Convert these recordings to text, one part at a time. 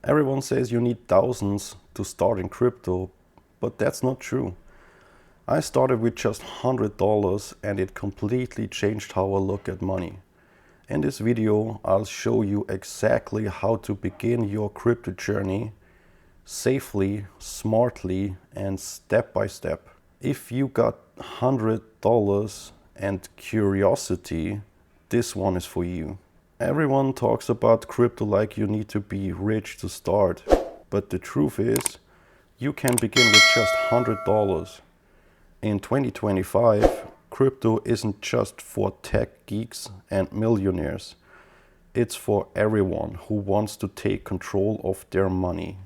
Everyone says you need thousands to start in crypto, but that's not true. I started with just $100 and it completely changed how I look at money. In this video, I'll show you exactly how to begin your crypto journey safely, smartly, and step by step. If you got $100 and curiosity, this one is for you. Everyone talks about crypto like you need to be rich to start, but the truth is, you can begin with just $100. In 2025, crypto isn't just for tech geeks and millionaires. It's for everyone who wants to take control of their money.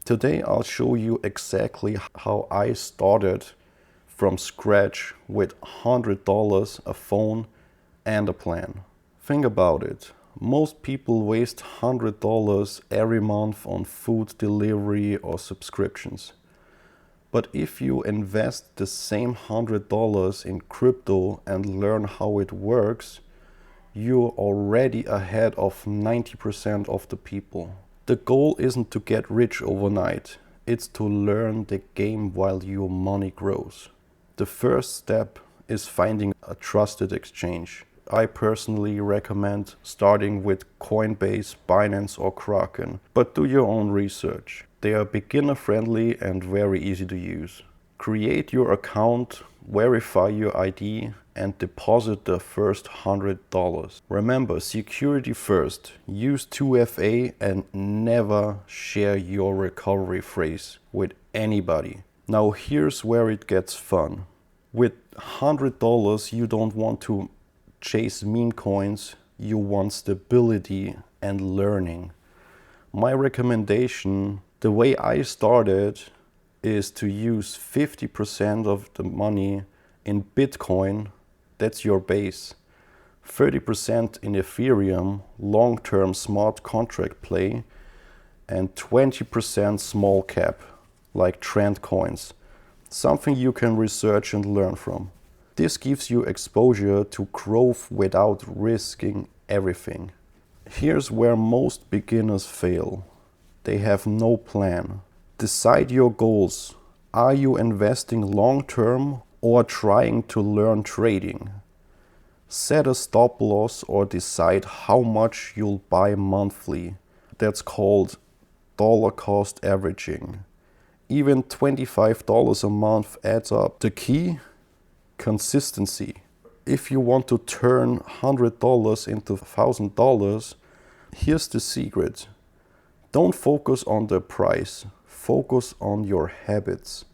Today I'll show you exactly how I started from scratch with $100, a phone, and a plan. Think about it. Most people waste $100 every month on food delivery or subscriptions. But if you invest the same $100 in crypto and learn how it works, you're already ahead of 90% of the people. The goal isn't to get rich overnight, it's to learn the game while your money grows. The first step is finding a trusted exchange. I personally recommend starting with Coinbase, Binance or Kraken, but do your own research. They are beginner friendly and very easy to use. Create your account, verify your ID and deposit the first $100. Remember, security first. Use 2FA and never share your recovery phrase with anybody. Now here's where it gets fun. With $100 you don't want to chase meme coins, you want stability and learning. My recommendation, the way I started, is to use 50% of the money in Bitcoin, that's your base, 30% in Ethereum, long-term smart contract play, and 20% small cap, like trend coins, something you can research and learn from. This gives you exposure to growth without risking everything. Here's where most beginners fail. They have no plan. Decide your goals. Are you investing long-term or trying to learn trading? Set a stop loss or decide how much you'll buy monthly. That's called dollar cost averaging. Even $25 a month adds up. The key? Consistency. If you want to turn $100 into $1,000, here's the secret. Don't focus on the price, focus on your habits.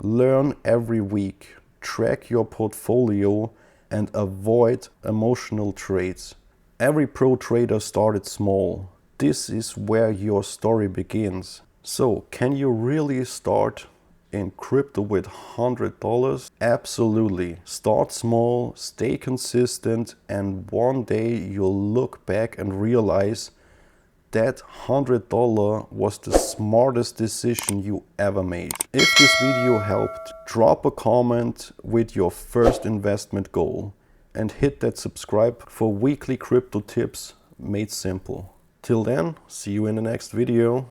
Learn every week, track your portfolio and avoid emotional trades. Every pro trader started small. This is where your story begins. So, can you really start in crypto with $100? Absolutely. Start small, stay consistent, and one day you'll look back and realize that $100 was the smartest decision you ever made. If this video helped, drop a comment with your first investment goal and hit that subscribe for weekly crypto tips made simple. Till then, see you in the next video.